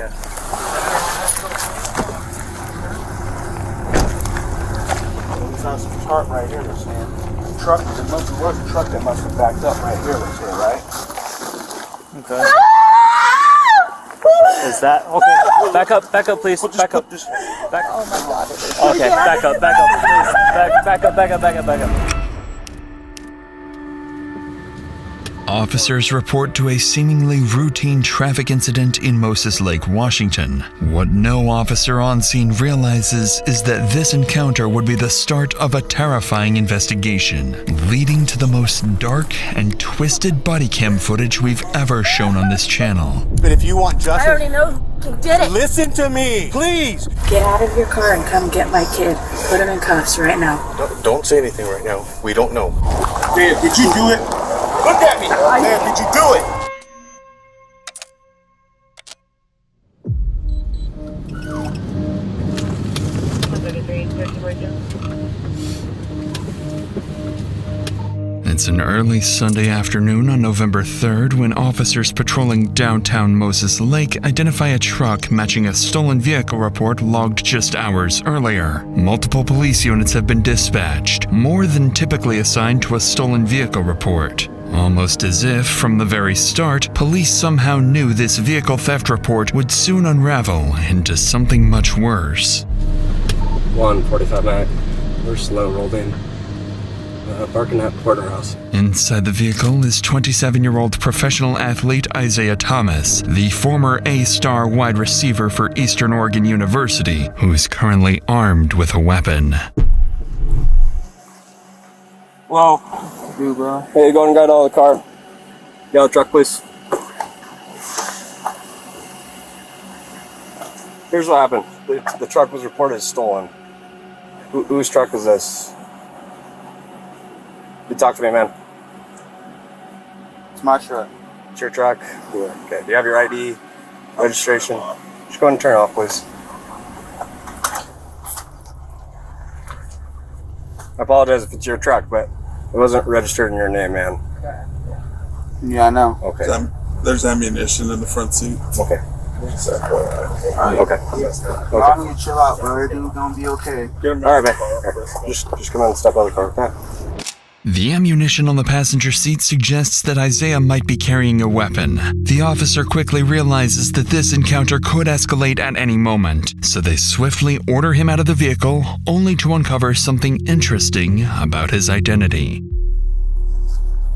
Okay. It's on some chart right here, they're saying. Truck, there was a truck that must have backed up right here, let's say, right? Okay. Is that okay? Back up, please. Back up. Back. Oh my God. Okay, back up, please. Back up. Officers report to a seemingly routine traffic incident in Moses Lake, Washington. What no officer on scene realizes is that this encounter would be the start of a terrifying investigation, leading to the most dark and twisted body cam footage we've ever shown on this channel. But if you want justice... I already know who did it. Listen to me, please! Get out of your car and come get my kid. Put him in cuffs right now. Don't say anything right now. We don't know. Dad, did you do it? Look at me! Dad, did you do it? It's an early Sunday afternoon on November 3rd when officers patrolling downtown Moses Lake identify a truck matching a stolen vehicle report logged just hours earlier. Multiple police units have been dispatched, more than typically assigned to a stolen vehicle report. Almost as if, from the very start, police somehow knew this vehicle theft report would soon unravel into something much worse. 145 Mac. We're slow rolled in. Parking at Porterhouse. Inside the vehicle is 27-year-old professional athlete Isaiah Thomas, the former A-star wide receiver for Eastern Oregon University, who's currently armed with a weapon. Whoa. Dude, bro. Hey, go and get out of the car. Get out of the truck, please. Here's what happened. The truck was reported as stolen. Whose truck is this? You talk to me, man. It's my truck. It's your truck? Yeah. Okay. Do you have your ID, registration? Just go ahead and turn it off, please. I apologize if it's your truck, but it wasn't registered in your name, man. Yeah, I know. Okay. There's ammunition in the front seat. Okay. Okay. Why don't you chill out, bro? Everything's gonna be okay. All right, man. Just come on and step out of the car, okay? The ammunition on the passenger seat suggests that Isaiah might be carrying a weapon. The officer quickly realizes that this encounter could escalate at any moment, so they swiftly order him out of the vehicle, only to uncover something interesting about his identity.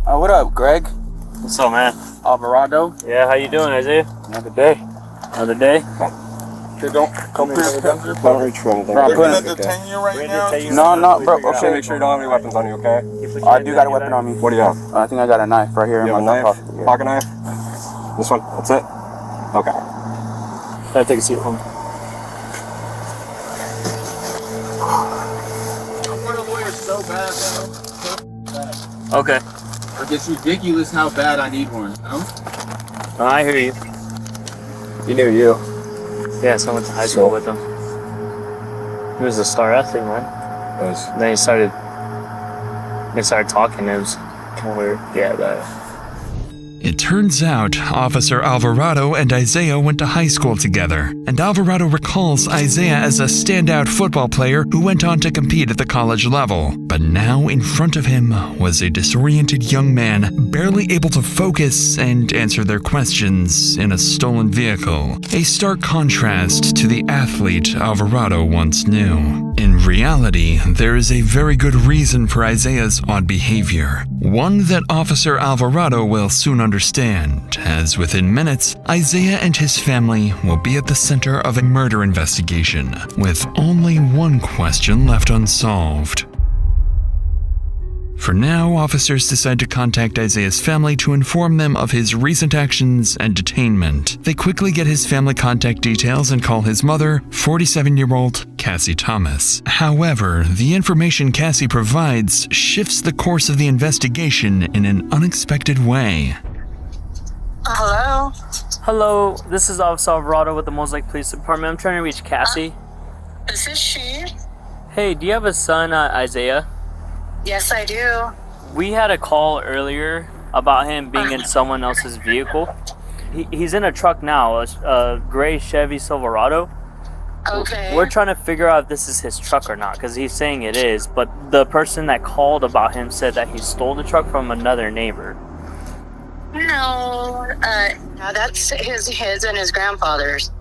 What up, Greg? What's up, man? Alvarado? Yeah, how you doing, Isaiah? Another day. Another day? Okay, don't come here. Don't reach for anything. They're gonna detain you right now? No, bro. Okay, Okay. make sure you don't have any weapons on you, okay? I do got a weapon on me. What do you have? I think I got a knife right here You in have a my knife? pocket. Yeah. Pocket knife? This one? That's it? Okay. Gotta take a seat home. I want a lawyer so bad, bro. Okay. It's ridiculous how bad I need one, you know? I hear you. You knew you. Yeah, so I went to high school with him. He was a star athlete, man. Then they started talking. It was kind of weird. Yeah, that. It turns out Officer Alvarado and Isaiah went to high school together, and Alvarado recalls Isaiah as a standout football player who went on to compete at the college level. But now in front of him was a disoriented young man, barely able to focus and answer their questions in a stolen vehicle. A stark contrast to the athlete Alvarado once knew. In reality, there is a very good reason for Isaiah's odd behavior. One that Officer Alvarado will soon understand, as within minutes, Isaiah and his family will be at the center of a murder investigation, with only one question left unsolved. For now, officers decide to contact Isaiah's family to inform them of his recent actions and detainment. They quickly get his family contact details and call his mother, 47-year-old Cassie Thomas. However, the information Cassie provides shifts the course of the investigation in an unexpected way. Hello? Hello, this is Officer Alvarado with the Moses Lake Police Department. I'm trying to reach Cassie. This is she. Hey, do you have a son, Isaiah? Yes, I do. We had a call earlier about him being in someone else's vehicle. he's in a truck now, a gray Chevy Silverado. Okay. We're trying to figure out if this is his truck or not, because he's saying it is, but the person that called about him said that he stole the truck from another neighbor. No, that's his and his grandfather's.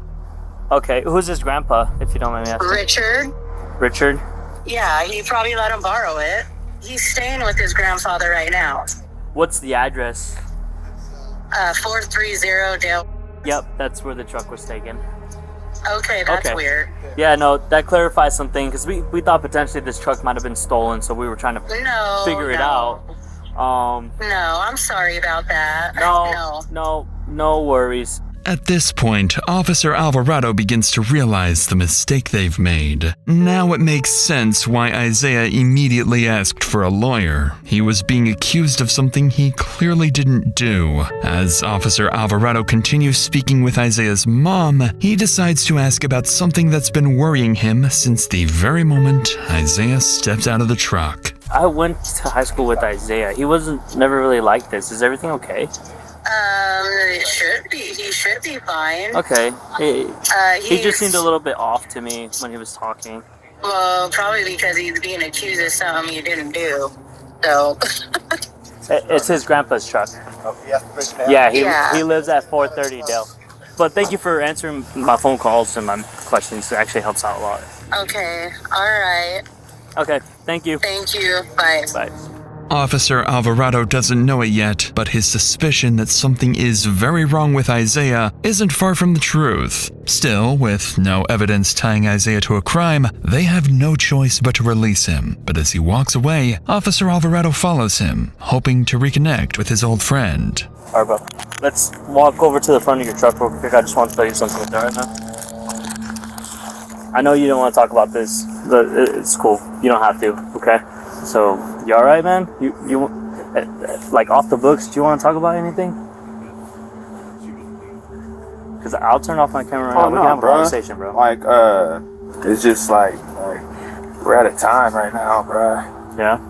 Okay, who's his grandpa, if you don't mind me asking? Richard? Yeah, he probably let him borrow it. He's staying with his grandfather right now. What's the address? 430 Dale. Yep, that's where the truck was taken. Okay, that's weird. Yeah, no, that clarifies something, because we thought potentially this truck might have been stolen, so we were trying to figure it out. No, I'm sorry about that. No worries. At this point, Officer Alvarado begins to realize the mistake they've made. Now it makes sense why Isaiah immediately asked for a lawyer. He was being accused of something he clearly didn't do. As Officer Alvarado continues speaking with Isaiah's mom, he decides to ask about something that's been worrying him since the very moment Isaiah stepped out of the truck. I went to high school with Isaiah. He never really like this. Is everything okay? It should be. He should be fine. Okay. He just seemed a little bit off to me when he was talking. Well, probably because he's being accused of something he didn't do. So. It's his grandpa's truck. He lives at 430 Dale. But thank you for answering my phone calls and my questions. It actually helps out a lot. Okay. All right. Okay. Thank you. Thank you. Bye. Bye. Officer Alvarado doesn't know it yet, but his suspicion that something is very wrong with Isaiah isn't far from the truth. Still, with no evidence tying Isaiah to a crime, they have no choice but to release him. But as he walks away, Officer Alvarado follows him, hoping to reconnect with his old friend. Alright, bro. Let's walk over to the front of your truck real quick. I just want to tell you something with that right now. I know you don't want to talk about this, but it's cool. You don't have to, okay? So, you alright, man? You like off the books, do you want to talk about anything? Because I'll turn off my camera right now. We can have a conversation, bro. Like, it's just like we're at a time right now, bro. Yeah?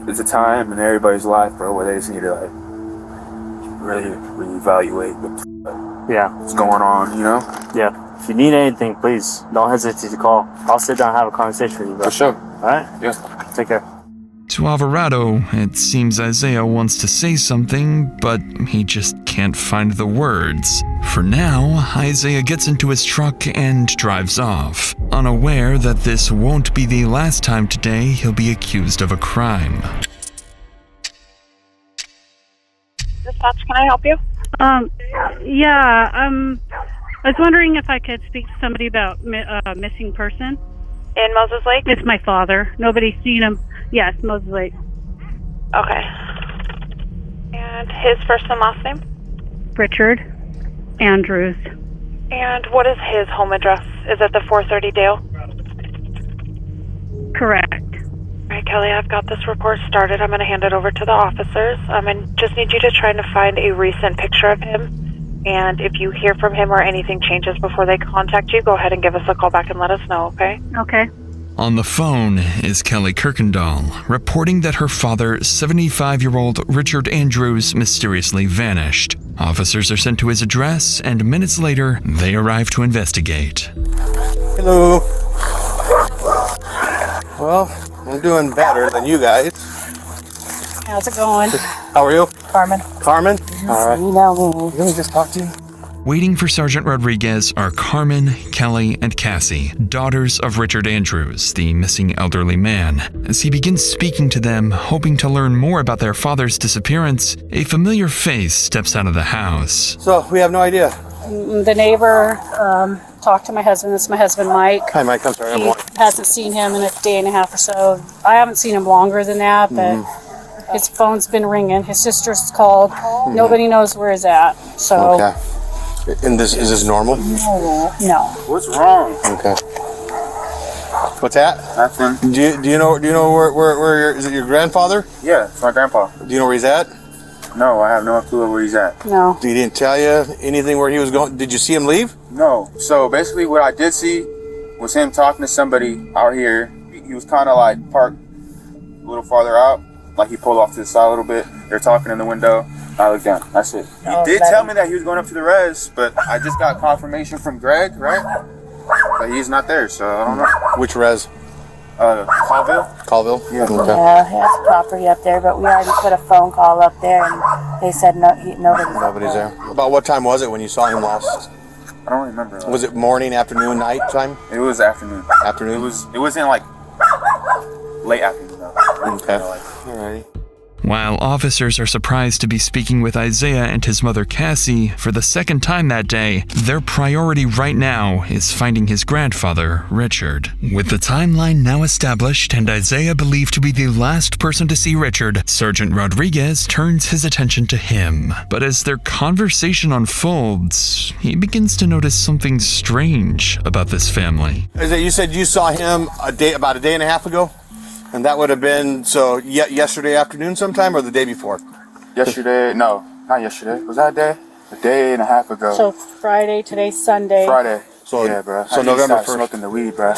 It's a time in everybody's life, bro, where they just need to, like, really reevaluate what's going on, you know? Yeah. If you need anything, please, don't hesitate to call. I'll sit down and have a conversation with you, bro. For sure. Alright? Yeah. Take care. To Alvarado, it seems Isaiah wants to say something, but he just can't find the words. For now, Isaiah gets into his truck and drives off, unaware that this won't be the last time today he'll be accused of a crime. Dispatch, can I help you? I was wondering if I could speak to somebody about missing person. In Moses Lake? It's my father. Nobody's seen him. Yes, Moses Lake. Okay. And his first and last name? Richard Andrews. And what is his home address? Is it the 430 Dale? Correct. All right, Kelly, I've got this report started. I'm going to hand it over to the officers. I just need you to try to find a recent picture of him. And if you hear from him or anything changes before they contact you, go ahead and give us a call back and let us know, okay? Okay. On the phone is Kelly Kirkendall, reporting that her father, 75-year-old Richard Andrews, mysteriously vanished. Officers are sent to his address, and minutes later, they arrive to investigate. Hello. Well, I'm doing better than you guys. How's it going? How are you? Carmen. Carmen? All right. You know me. Let me just talk to you. Waiting for Sergeant Rodriguez are Carmen, Kelly, and Cassie, daughters of Richard Andrews, the missing elderly man. As he begins speaking to them, hoping to learn more about their father's disappearance, a familiar face steps out of the house. So, we have no idea. The neighbor talked to my husband. This is my husband, Mike. Hi, Mike. I'm sorry. He hasn't seen him in a day and a half or so. I haven't seen him longer than that, but his phone's been ringing. His sister's called. Nobody knows where he's at. So. Okay. And is this normal? No. What's wrong? Okay. What's that? Nothing. Do you know where is it your grandfather? Yeah, it's my grandpa. Do you know where he's at? No, I have no clue where he's at. No. He didn't tell you anything where he was going? Did you see him leave? No. So basically what I did see was him talking to somebody out here. He was kind of like parked a little farther out. Like he pulled off to the side a little bit. They're talking in the window. I looked down. That's it. He did tell me that he was going up to the res, but I just got confirmation from Greg, right? But he's not there, so I don't know. Which res? Colville. Colville? Yeah. Okay. Yeah, he has property up there, but we already put a phone call up there, and they said nobody's there. About what time was it when you saw him last? I don't remember. Was it morning, afternoon, night time? It was afternoon. Afternoon? It wasn't like late afternoon though. Okay. Alrighty. While officers are surprised to be speaking with Isaiah and his mother Cassie for the second time that day, their priority right now is finding his grandfather, Richard. With the timeline now established and Isaiah believed to be the last person to see Richard, Sergeant Rodriguez turns his attention to him. But as their conversation unfolds, he begins to notice something strange about this family. Isaiah, you said you saw him about a day and a half ago? And that would have been, yesterday afternoon sometime or the day before? Yesterday, no, not yesterday. Was that a day? A day and a half ago. So Friday, today's Sunday. Friday. So, yeah, bro. So November 1st. Smoking the weed, bro.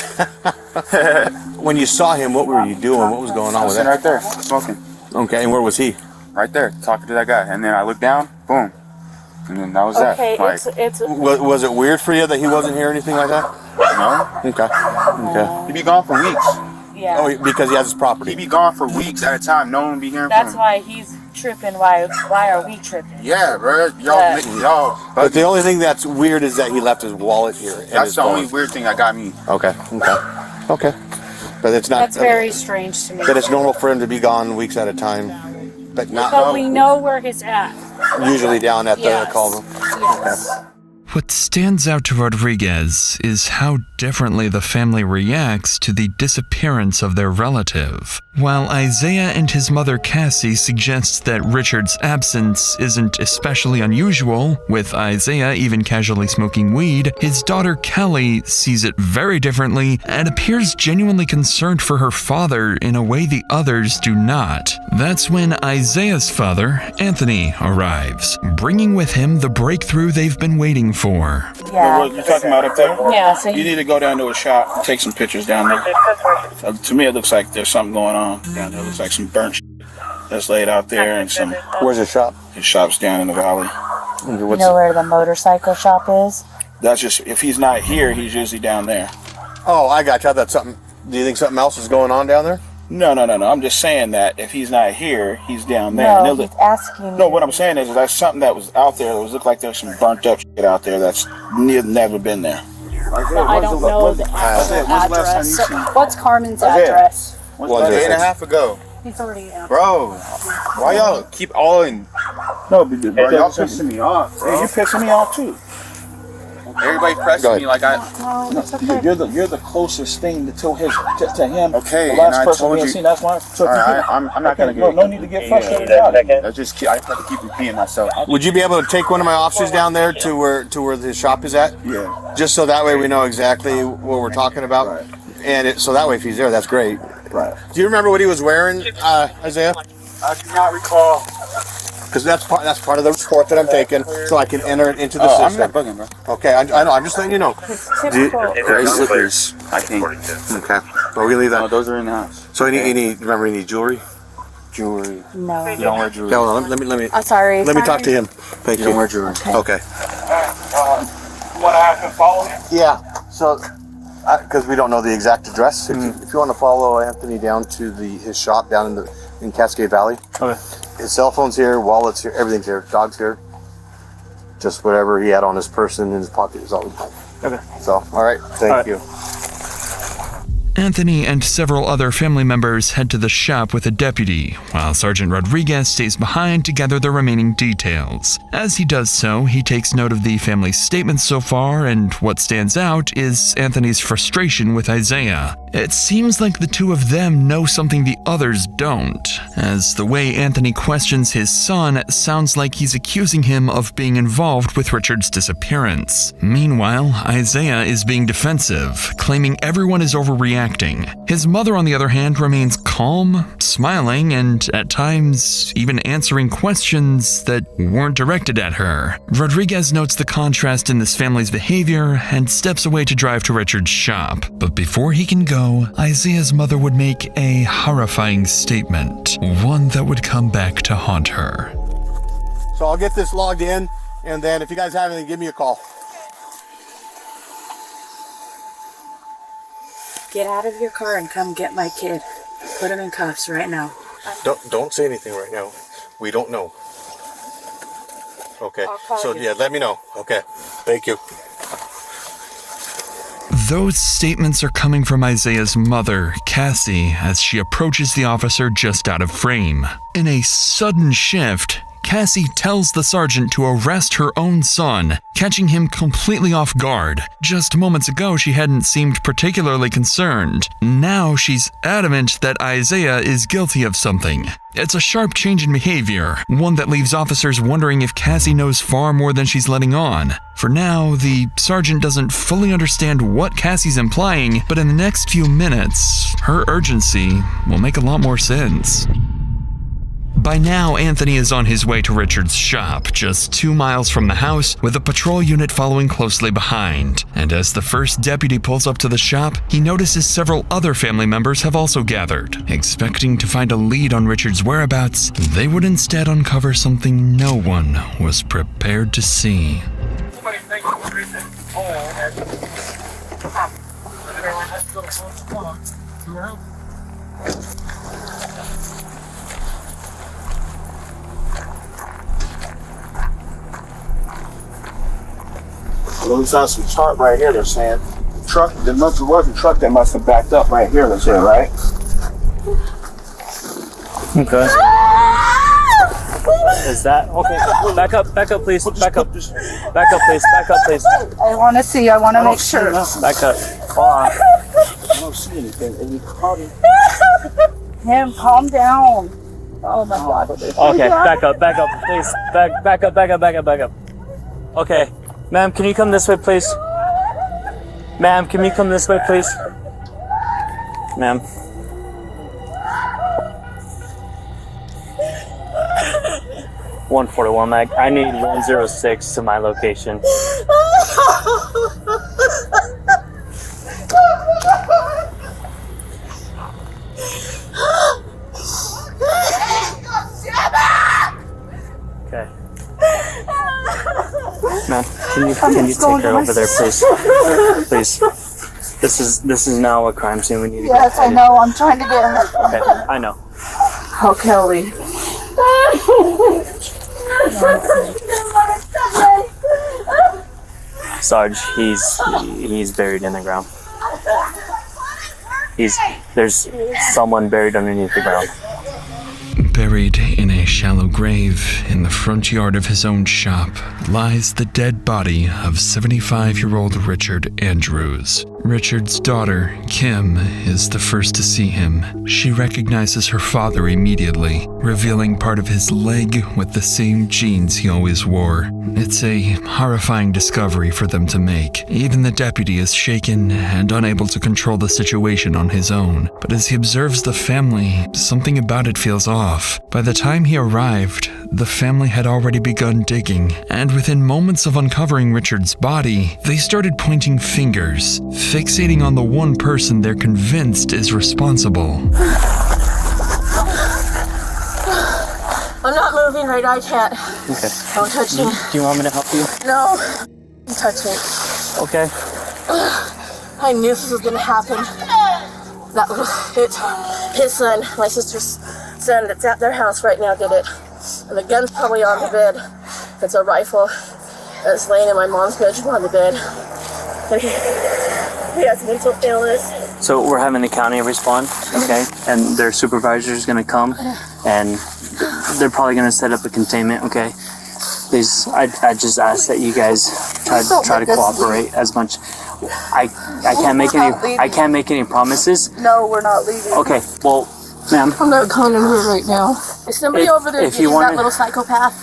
When you saw him, what were you doing? What was going on with that? Right there, smoking. Okay, and where was he? Right there, talking to that guy. And then I looked down, boom. And then that was that. Okay, Like, Was it weird for you that he wasn't here or anything like that? No. Okay. He'd be gone for weeks. Yeah. Oh, because he has his property. He'd be gone for weeks at a time. No one would be hearing That's from him. why he's tripping. Why are we tripping? Yeah, bro. Y'all. But the only thing that's weird is that he left his wallet here. That's the only weird thing that got me. Okay. But it's not. That's very strange to me. But it's normal for him to be gone weeks at a time. But not. But we know where he's at. Usually down at the Colville. Yes. Okay. What stands out to Rodriguez is how differently the family reacts to the disappearance of their relative. While Isaiah and his mother Cassie suggest that Richard's absence isn't especially unusual, with Isaiah even casually smoking weed, his daughter Kelly sees it very differently and appears genuinely concerned for her father in a way the others do not. That's when Isaiah's father, Anthony, arrives, bringing with him the breakthrough they've been waiting for. Yeah. What you're talking about up there? Yeah. So You need to go down to a shop and take some pictures down there. To me, it looks like there's something going on down there. It looks like some burnt shit that's laid out there and some. Where's his shop? His shop's down in the valley. you know where the motorcycle shop is? That's just, if he's not here, he's usually down there. Oh, I got you. That's something. Do you think something else is going on down there? No. I'm just saying that if he's not here, he's down there. No, he's asking. No, what I'm saying is that's something that was out there. It looked like there's some burnt up shit out there that's never been there. I don't know the actual address. What's Carmen's address? A day and a half ago. He's already out. Bro, why y'all keep all in? No, bro, Y'all pissing me off, bro. Hey, you're pissing me off too. Everybody pressing me like I. No, it's okay. You're the closest thing to him. Okay, the and last I person told we you. have seen. That's why. So Alright, I'm not gonna get. no need to get frustrated about it. I have to keep repeating myself. Would you be able to take one of my officers down there to where his shop is at? Yeah. Just so that way we know exactly what we're talking about. Right. And so that way if he's there, that's great. Right. Do you remember what he was wearing, Isaiah? I do not recall. Because that's part of the report that I'm taking, so I can enter it into the system. I'm not bugging, bro. Okay, I know. I'm just letting you know. Gray slippers, I think. Okay, well we leave that. No, those are in the house. So you need jewelry? Jewelry. No. You don't wear jewelry. Yeah, hold on. Let me. I'm sorry. Let me talk to him. Thank You you. don't wear jewelry. Okay. You want to have him follow him? Yeah. So, because we don't know the exact address, if you want to follow Anthony down to his shop down in Cascade Valley. Okay. His cell phone's here, wallet's here, everything's here, dog's here. Just whatever he had on his person in his pocket is all we got. Okay. So, all right. Thank you. Anthony and several other family members head to the shop with a deputy, while Sergeant Rodriguez stays behind to gather the remaining details. As he does so, he takes note of the family's statements so far, and what stands out is Anthony's frustration with Isaiah. It seems like the two of them know something the others don't, as the way Anthony questions his son sounds like he's accusing him of being involved with Richard's disappearance. Meanwhile, Isaiah is being defensive, claiming everyone is overreacting. His mother, on the other hand, remains calm, smiling, and at times even answering questions that weren't directed at her. Rodriguez notes the contrast in this family's behavior and steps away to drive to Richard's shop. But before he can go, Isaiah's mother would make a horrifying statement, one that would come back to haunt her. So I'll get this logged in, and then if you guys have anything, give me a call. Get out of your car and come get my kid. Put him in cuffs right now. Don't say anything right now. We don't know. Okay. So yeah, let me know. Okay. Thank you. Those statements are coming from Isaiah's mother, Cassie, as she approaches the officer just out of frame. In a sudden shift, Cassie tells the sergeant to arrest her own son, catching him completely off guard. Just moments ago, she hadn't seemed particularly concerned. Now she's adamant that Isaiah is guilty of something. It's a sharp change in behavior, one that leaves officers wondering if Cassie knows far more than she's letting on. For now, the sergeant doesn't fully understand what Cassie's implying, but in the next few minutes, her urgency will make a lot more sense. By now, Anthony is on his way to Richard's shop, just 2 miles from the house, with a patrol unit following closely behind. And as the first deputy pulls up to the shop, he notices several other family members have also gathered. Expecting to find a lead on Richard's whereabouts, they would instead uncover something no one was prepared to see. Looks on some chart right here. They're saying truck. There was a truck that must have backed up right here. They're saying, right? Okay. Is that okay? Back up, please. Back up, please. Back up, please. I want to see. I want to make sure. Back up. Hold on. I don't see anything. And you caught him. Him, calm down. Oh my God. Okay, back up, please. Back up. Okay. Ma'am, can you come this way, please? Ma'am, can you come this way, please? Ma'am. (141) mag. I need 106 to my location. Okay. Ma'am, can you take her over there, please? Please. This is now a crime scene. We need to Yes, I know. I'm trying to get her. Okay, I know. Oh, Kelly. Sarge, he's buried in the ground. There's someone buried underneath the ground. Buried in a shallow grave in the front yard of his own shop lies the dead body of 75-year-old Richard Andrews. Richard's daughter, Kim, is the first to see him. She recognizes her father immediately, revealing part of his leg with the same jeans he always wore. It's a horrifying discovery for them to make. Even the deputy is shaken and unable to control the situation on his own. But as he observes the family, something about it feels off. By the time he arrived, the family had already begun digging, and within moments of uncovering Richard's body, they started pointing fingers, fixating on the one person they're convinced is responsible. I'm not moving right now, I can't. Okay. Don't touch me. Do you want me to help you? No. Don't touch me. Okay. I knew this was gonna happen. That was it. His son, my sister's son that's at their house right now did it. And the gun's probably on the bed. It's a rifle that's laying in my mom's bedroom on the bed. And he has mental illness. So we're having the county respond, okay? And their supervisor is gonna come, and they're probably gonna set up a containment, okay? Please, I just ask that you guys try to cooperate as much. I can't make any promises. No, we're not leaving. Okay, well, ma'am. I'm not calling her right now. Is somebody over there getting that little psychopath?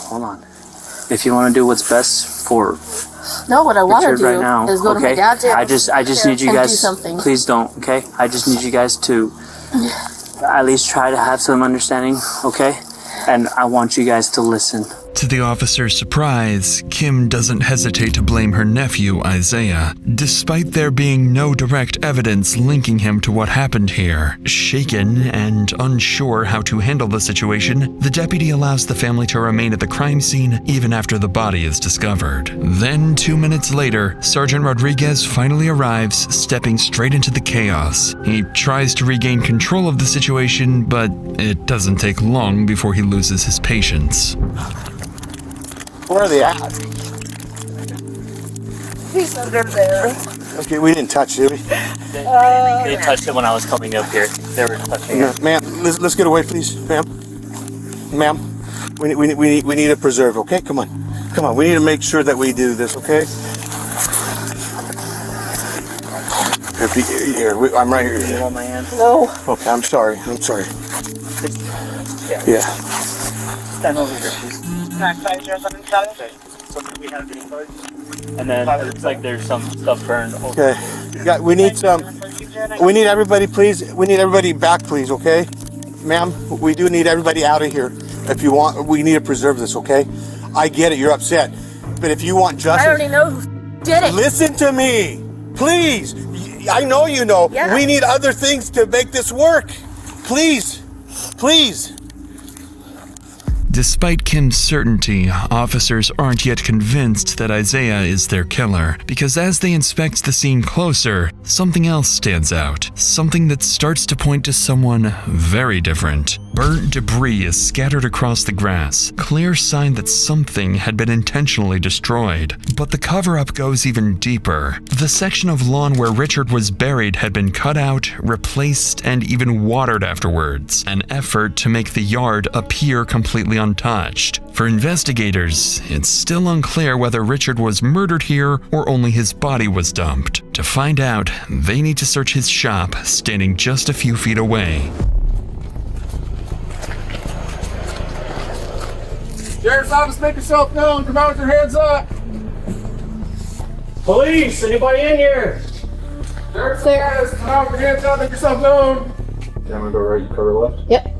Hold on. If you want to do what's best for No, what I want to Richard do right now, is go to my okay? dad's house. I just need you guys. Do something. Please don't, okay? I just need you guys to at least try to have some understanding, okay? And I want you guys to listen. To the officer's surprise, Kim doesn't hesitate to blame her nephew, Isaiah, despite there being no direct evidence linking him to what happened here. Shaken and unsure how to handle the situation, the deputy allows the family to remain at the crime scene even after the body is discovered. Then, 2 minutes later, Sergeant Rodriguez finally arrives, stepping straight into the chaos. He tries to regain control of the situation, but it doesn't take long before he loses his patience. Where are they at? He's under there. Okay, we didn't touch it, did we? They touched it when I was coming up here. They were touching it. Ma'am, let's get away, please, ma'am. Ma'am, we need a preserve, okay? Come on. Come on, we need to make sure that we do this, okay? I'm right here. You want my hand? No. Okay, I'm sorry. Yeah. Stand over here, please. We have any cards? And then it looks like there's some stuff burned over. Okay. Yeah, we need everybody, please. We need everybody back, please, okay? Ma'am, we do need everybody out of here. If you want, we need to preserve this, okay? I get it, you're upset. But if you want justice... I already know who did it. Listen to me, please. I know you know. Yeah. We need other things to make this work. Please. Despite Kim's certainty, officers aren't yet convinced that Isaiah is their killer, because as they inspect the scene closer, something else stands out. Something that starts to point to someone very different. Burnt debris is scattered across the grass, clear sign that something had been intentionally destroyed. But the cover-up goes even deeper. The section of lawn where Richard was buried had been cut out, replaced, and even watered afterwards, an effort to make the yard appear completely untouched. For investigators, it's still unclear whether Richard was murdered here or only his body was dumped. To find out, they need to search his shop, standing just a few feet away. Sheriff's office, make yourself known. Come out with your hands up. Police, anybody in here? Sheriff's office, come out with your hands up. Make yourself known. Yeah, I'm gonna go right. You cover left. Yep.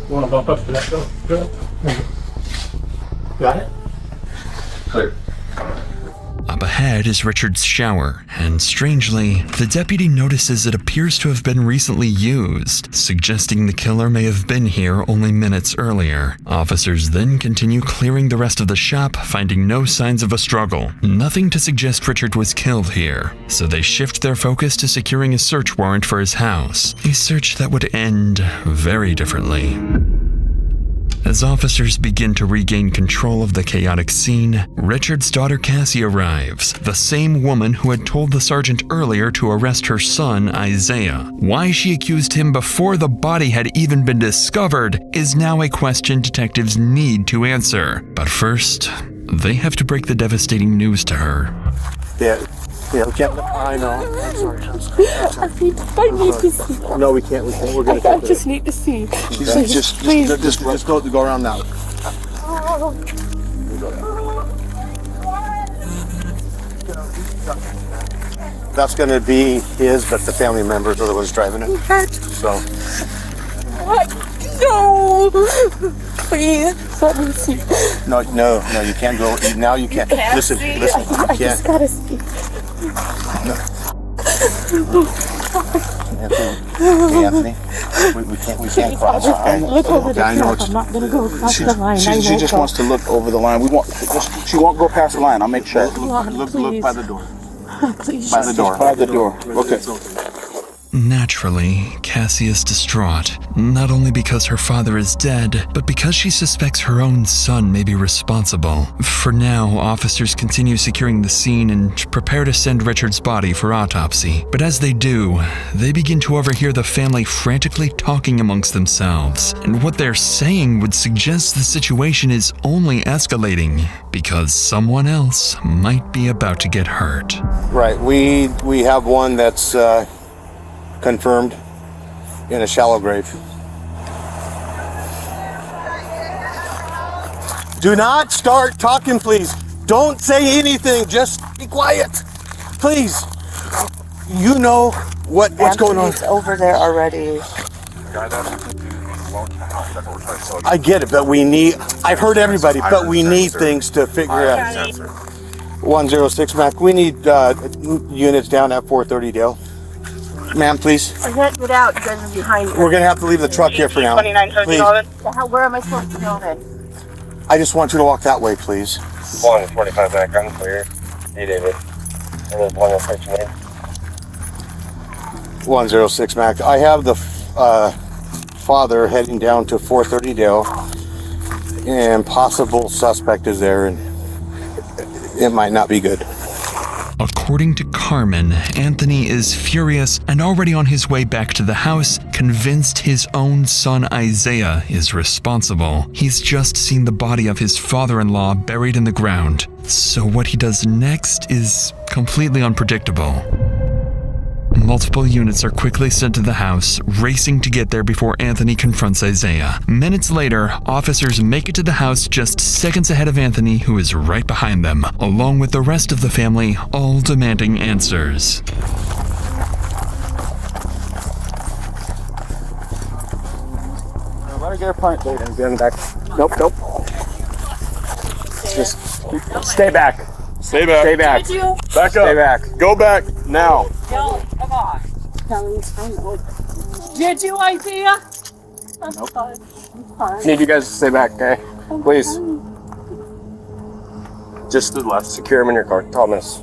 You want to bump up to that door? Good. Got it? Clear. Up ahead is Richard's shower, and strangely, the deputy notices it appears to have been recently used, suggesting the killer may have been here only minutes earlier. Officers then continue clearing the rest of the shop, finding no signs of a struggle. Nothing to suggest Richard was killed here, so they shift their focus to securing a search warrant for his house, a search that would end very differently. As officers begin to regain control of the chaotic scene, Richard's daughter Cassie arrives, the same woman who had told the sergeant earlier to arrest her son, Isaiah. Why she accused him before the body had even been discovered is now a question detectives need to answer. But first, they have to break the devastating news to her. Yeah, we can't. I know. I'm sorry. I need to see. No, we can't. We're gonna. I just need to see. Just go around that way. That's gonna be his, but the family members are the ones driving it. So. No. Please, let me see. No, you can't go. Now you can't. Listen, you I can't. just gotta see. Anthony, we can't cross. Okay? Look over the I know top. I'm not gonna go across the line. She just wants to look over the line. She won't go past the line. I'll make sure. Look by the door. Please. By the door. By the door. Okay. Naturally, Cassie is distraught, not only because her father is dead, but because she suspects her own son may be responsible. For now, officers continue securing the scene and prepare to send Richard's body for autopsy. But as they do, they begin to overhear the family frantically talking amongst themselves, and what they're saying would suggest the situation is only escalating, because someone else might be about to get hurt. Right, we have one that's confirmed in a shallow grave. Do not start talking, please. Don't say anything. Just be quiet, please. You know what's going on. Anthony's over there already. I get it, but we need, I've heard everybody, but we need things to figure out. 106 Mac, we need units down at 430 Dale. Ma'am, please. I can't get out. You guys are behind me. We're going to have to leave the truck here for now. 29 Please. The hell, where am I supposed to go then? I just want you to walk that way, please. 145 background clear. Hey, David. And there's 106 name. 106 Mac. I have the father heading down to 430 Dale, and possible suspect is there, and it might not be good. According to Carmen, Anthony is furious and already on his way back to the house, convinced his own son Isaiah is responsible. He's just seen the body of his father-in-law buried in the ground, so what he does next is completely unpredictable. Multiple units are quickly sent to the house, racing to get there before Anthony confronts Isaiah. Minutes later, officers make it to the house just seconds ahead of Anthony, who is right behind them, along with the rest of the family, all demanding answers. Let her get her pint, David. Be on the back. Nope. Just stay back. Stay back. Stay back. Did you? Back up. Stay back. Go back now. No, come on. Did you, Isaiah? Nope. Need you guys to stay back, okay? Please. Just to the left. Secure him in your car. Thomas.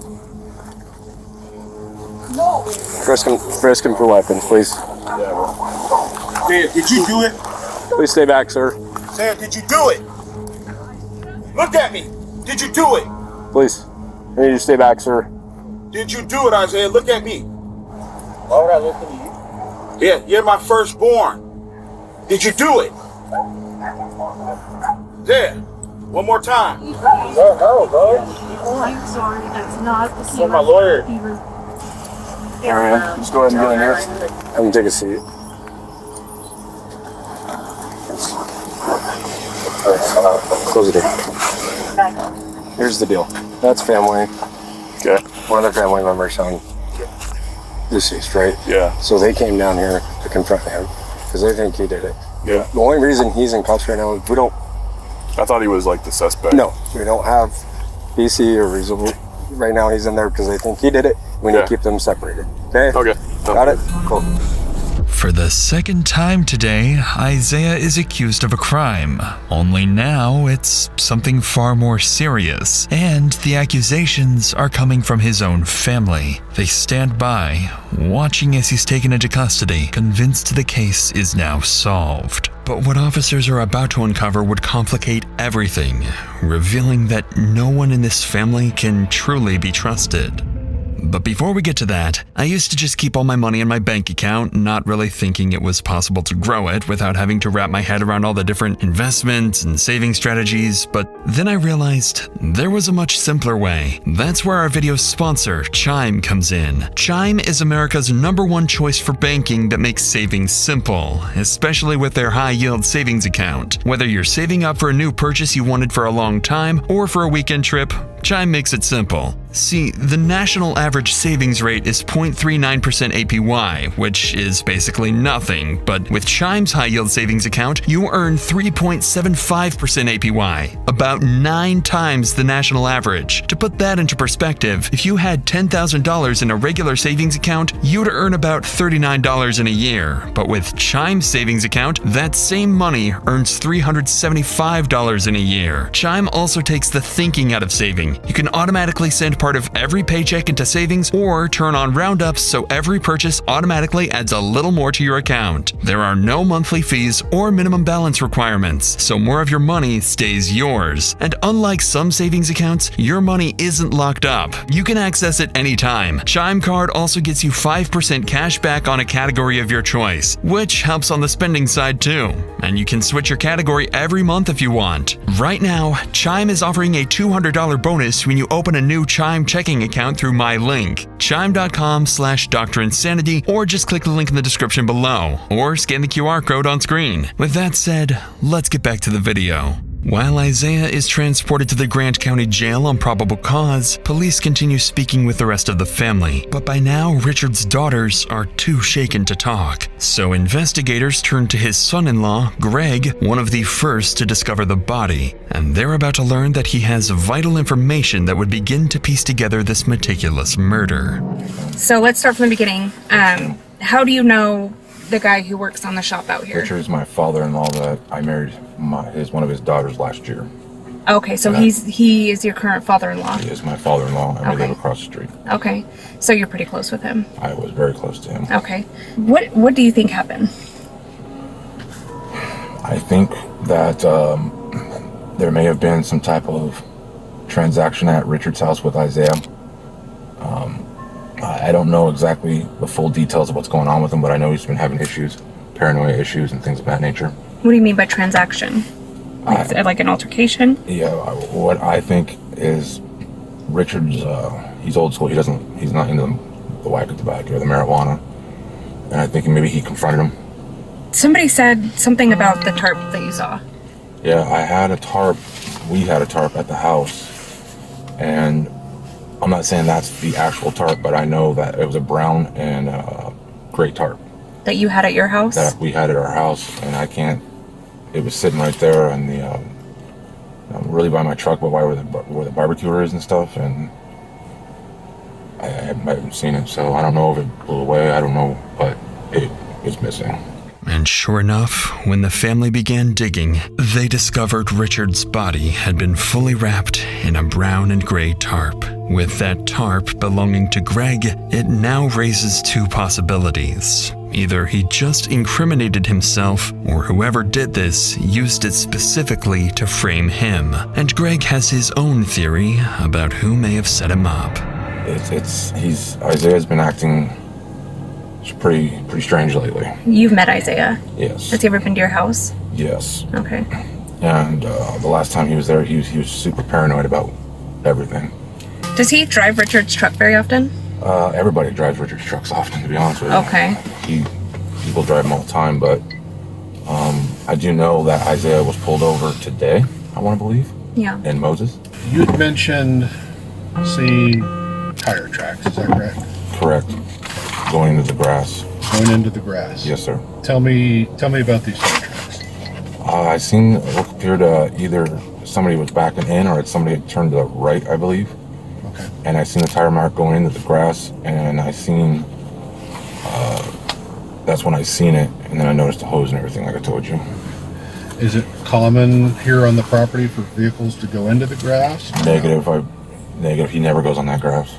No. Frisk him for weapons, please. Dave, did you do it? Please stay back, sir. Sam, did you do it? Look at me. Did you do it? Please. I need you to stay back, sir. Did you do it, Isaiah? Look at me. Why would I look at you? Yeah, you're my firstborn. Did you do it? There. One more time. No, bro. Oh, I'm sorry. That's not the Where's my lawyer? Alright, just go ahead and get in here. Have him take a seat. Close the door. Here's the deal. That's family. Okay. One of their family members on deceased, right? Yeah. So they came down here to confront him because they think he did it. Yeah. The only reason he's in cuffs right now is we don't. I thought he was like the suspect. No, we don't have BC or reasonable. Right now he's in there because they think he did it. We need to keep them separated. Okay? Okay. Got it? Cool. For the second time today, Isaiah is accused of a crime. Only now it's something far more serious, and the accusations are coming from his own family. They stand by, watching as he's taken into custody, convinced the case is now solved. But what officers are about to uncover would complicate everything, revealing that no one in this family can truly be trusted. But before we get to that, I used to just keep all my money in my bank account, not really thinking it was possible to grow it without having to wrap my head around all the different investments and saving strategies, but then I realized there was a much simpler way. That's where our video sponsor, Chime, comes in. Chime is America's #1 choice for banking that makes saving simple, especially with their high-yield savings account. Whether you're saving up for a new purchase you wanted for a long time or for a weekend trip, Chime makes it simple. See, the national average savings rate is 0.39% APY, which is basically nothing, but with Chime's high-yield savings account, you earn 3.75% APY, about 9 times the national average. To put that into perspective, if you had $10,000 in a regular savings account, you'd earn about $39 in a year, but with Chime's savings account, that same money earns $375 in a year. Chime also takes the thinking out of saving. You can automatically send part of every paycheck into savings or turn on roundups so every purchase automatically adds a little more to your account. There are no monthly fees or minimum balance requirements, so more of your money stays yours. And unlike some savings accounts, your money isn't locked up. You can access it anytime. Chime Card also gets you 5% cash back on a category of your choice, which helps on the spending side too. And you can switch your category every month if you want. Right now, Chime is offering a $200 bonus when you open a new Chime checking account through my link, chime.com/DrInsanity, or just click the link in the description below, or scan the QR code on screen. With that said, let's get back to the video. While Isaiah is transported to the Grant County Jail on probable cause, police continue speaking with the rest of the family. But by now, Richard's daughters are too shaken to talk. So investigators turn to his son-in-law, Greg, one of the first to discover the body. And they're about to learn that he has vital information that would begin to piece together this meticulous murder. So let's start from the beginning. How do you know the guy who works on the shop out here? Richard is my father-in-law that I married one of his daughters last year. Okay, so he is your current father-in-law. He is my father-in-law, and we Okay. live across the street. Okay, so you're pretty close with him. I was very close to him. Okay, what do you think happened? I think that there may have been some type of transaction at Richard's house with Isaiah. I don't know exactly the full details of what's going on with him, but I know he's been having issues, paranoia issues, and things of that nature. What do you mean by transaction? Like an altercation? Yeah, what I think is Richard's, he's old school. He's not into the whack of tobacco or the marijuana. And I think maybe he confronted him. Somebody said something about the tarp that you saw. Yeah, I had a tarp. We had a tarp at the house. And I'm not saying that's the actual tarp, but I know that it was a brown and gray tarp. That you had at your house? That we had at our house, and it was sitting right there and really by my truck, but where the barbecue is and stuff, and I haven't seen it, so I don't know if it blew away, I don't know, but it was missing. And sure enough, when the family began digging, they discovered Richard's body had been fully wrapped in a brown and gray tarp. With that tarp belonging to Greg, it now raises two possibilities. Either he just incriminated himself, or whoever did this used it specifically to frame him. And Greg has his own theory about who may have set him up. Isaiah's been acting pretty strange lately. You've met Isaiah? Yes. Has he ever been to your house? Yes. Okay. And the last time he was there, he was super paranoid about everything. Does he drive Richard's truck very often? Everybody drives Richard's trucks often, to be honest with you. Okay. People drive them all the time, but I do know that Isaiah was pulled over today, I want to believe. Yeah. In Moses. You had mentioned seeing tire tracks, is that correct? Correct. Going into the grass. Going into the grass. Yes, sir. Tell me about these tire tracks. I seen what appeared either somebody was backing in or somebody had turned to the right, I believe. Okay. And I seen the tire mark going into the grass, and I seen, that's when I seen it, and then I noticed the hose and everything, like I told you. Is it common here on the property for vehicles to go into the grass? Negative. He never goes on that grass.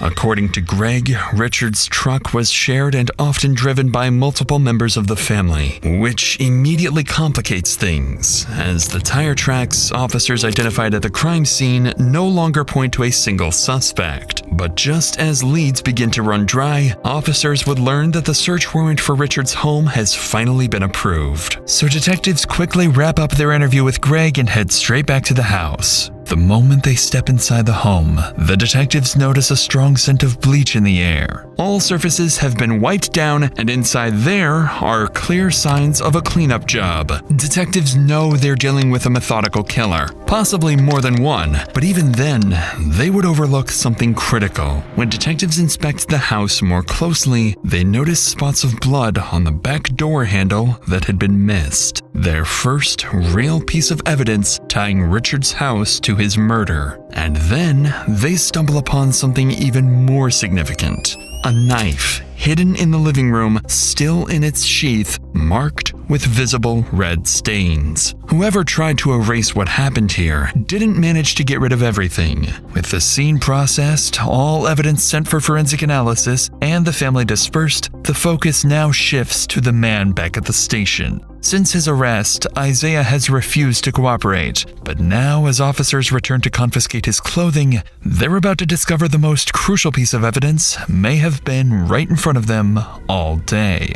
According to Greg, Richard's truck was shared and often driven by multiple members of the family, which immediately complicates things, as the tire tracks officers identified at the crime scene no longer point to a single suspect. But just as leads begin to run dry, officers would learn that the search warrant for Richard's home has finally been approved. So detectives quickly wrap up their interview with Greg and head straight back to the house. The moment they step inside the home, the detectives notice a strong scent of bleach in the air. All surfaces have been wiped down, and inside there are clear signs of a cleanup job. Detectives know they're dealing with a methodical killer, possibly more than one, but even then, they would overlook something critical. When detectives inspect the house more closely, they notice spots of blood on the back door handle that had been missed. Their first real piece of evidence tying Richard's house to his murder. And then they stumble upon something even more significant. A knife hidden in the living room, still in its sheath, marked with visible red stains. Whoever tried to erase what happened here didn't manage to get rid of everything. With the scene processed, all evidence sent for forensic analysis, and the family dispersed, the focus now shifts to the man back at the station. Since his arrest, Isaiah has refused to cooperate, but now as officers return to confiscate his clothing, they're about to discover the most crucial piece of evidence may have been right in front of them all day.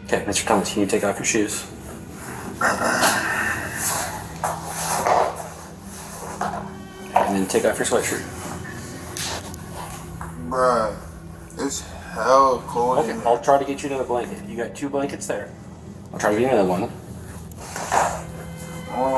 Okay, Mr. Thomas, can you take off your shoes? And then take off your sweatshirt. Bruh, it's hell cold. Okay, I'll try to get you another blanket. You got 2 blankets there. I'll try to get you another one. Oh,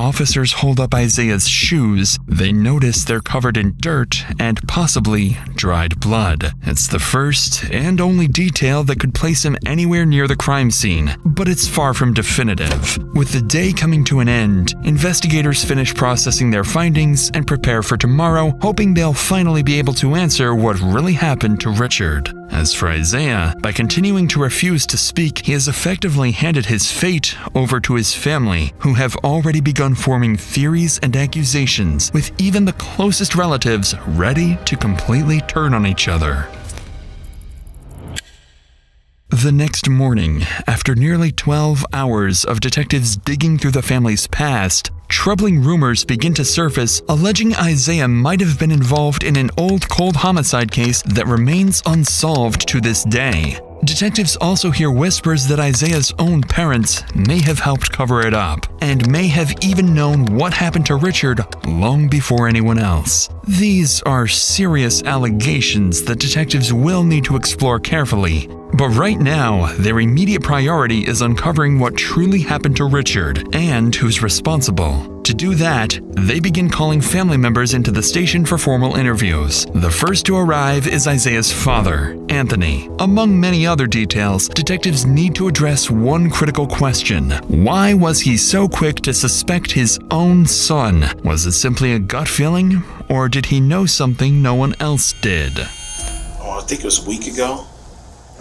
officers hold up Isaiah's shoes, they notice they're covered in dirt and possibly dried blood. It's the first and only detail that could place him anywhere near the crime scene, but it's far from definitive. With the day coming to an end, investigators finish processing their findings and prepare for tomorrow, hoping they'll finally be able to answer what really happened to Richard. As for Isaiah, by continuing to refuse to speak, he has effectively handed his fate over to his family, who have already begun forming theories and accusations, with even the closest relatives ready to completely turn on each other. The next morning, after nearly 12 hours of detectives digging through the family's past, troubling rumors begin to surface alleging Isaiah might have been involved in an old cold homicide case that remains unsolved to this day. Detectives also hear whispers that Isaiah's own parents may have helped cover it up, and may have even known what happened to Richard long before anyone else. These are serious allegations that detectives will need to explore carefully, but right now, their immediate priority is uncovering what truly happened to Richard and who's responsible. To do that, they begin calling family members into the station for formal interviews. The first to arrive is Isaiah's father, Anthony. Among many other details, detectives need to address one critical question. Why was he so quick to suspect his own son? Was it simply a gut feeling, or did he know something no one else did? Oh, I think it was a week ago,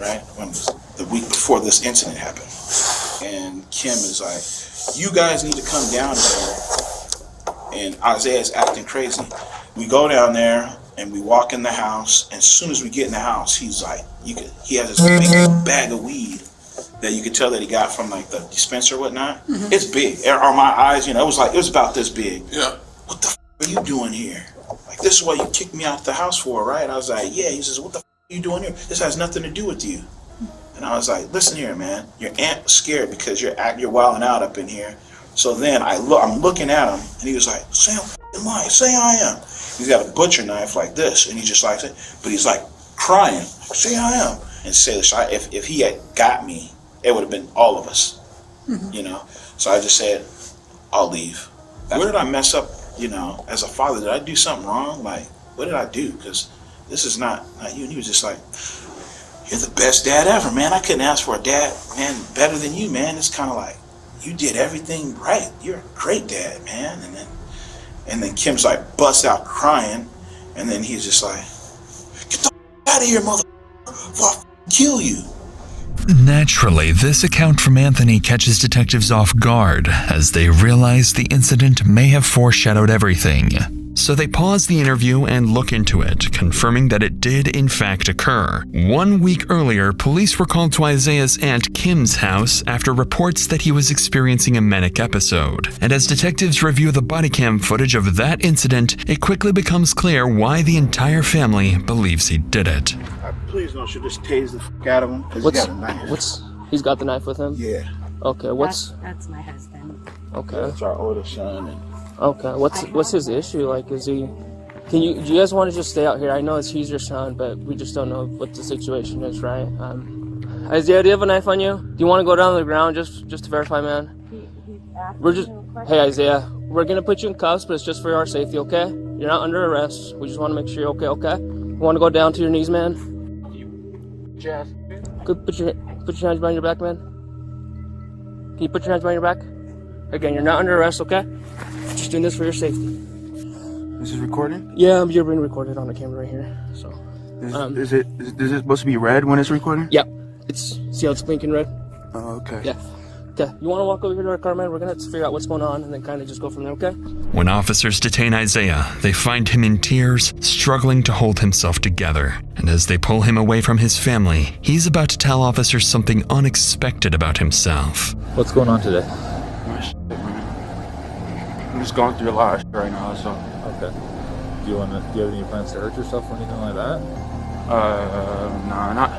right? When it was the week before this incident happened. And Kim is like, you guys need to come down there. And Isaiah's acting crazy. We go down there and we walk in the house. And as soon as we get in the house, he's like, he has this big bag of weed that you could tell that he got from like the dispenser or whatnot. Mm-hmm. It's big. On my eyes, it was about this big. Yeah. What the f are you doing here? Like, this is what you kicked me out the house for, right? I was like, yeah. He says, what the f are you doing here? This has nothing to do with you. And I was like, listen here, man. Your aunt was scared because you're wilding out up in here. So then I'm looking at him, and he was like, say I'm lying, say I am. He's got a butcher knife like this, and he just like it, but he's like crying, say I am. And say this, if he had got me, it would have been all of us, So I just said, I'll leave. Where did I mess up, as a father? Did I do something wrong? Like, what did I do? Because this is not you. And he was just like, you're the best dad ever, man. I couldn't ask for a dad, man, better than you, man. It's kind of like, you did everything right. You're a great dad, man. And then Kim's like busts out crying, and then he's just like, get the out of here, motherfucker, before I kill you. Naturally, this account from Anthony catches detectives off guard as they realize the incident may have foreshadowed everything. So they pause the interview and look into it, confirming that it did in fact occur. 1 week earlier, police were called to Isaiah's aunt Kim's house after reports that he was experiencing a manic episode. And as detectives review the body cam footage of that incident, it quickly becomes clear why the entire family believes he did it. Please don't shoot, just tase the f out of him. He's got a knife. He's got the knife with him? Yeah. Okay, That's my husband. Okay. That's our oldest son. Okay, what's his issue? Like, is he? Do you guys want to just stay out here? I know he's your son, but we just don't know what the situation is, right? Isaiah, do you have a knife on you? Do you want to go down to the ground just to verify, man? Hey, Isaiah, we're gonna put you in cuffs, but it's just for our safety, okay? You're not under arrest. We just want to make sure you're okay? You want to go down to your knees, man? Jeff. Good. Put your hands behind your back, man. Can you put your hands behind your back? Again, you're not under arrest, okay? Just doing this for your safety. This is recording? Yeah, you're being recorded on the camera right here. So, is it supposed to be red when it's recording? Yep. See how it's blinking red? Oh, okay. Yeah. Okay. You want to walk over here to our car, man? We're gonna have to figure out what's going on and then kind of just go from there, okay? When officers detain Isaiah, they find him in tears, struggling to hold himself together. And as they pull him away from his family, he's about to tell officers something unexpected about himself. What's going on today? I'm just going through a lot of shit right now, so. Okay. Do you have any plans to hurt yourself or anything like that? Nah, not.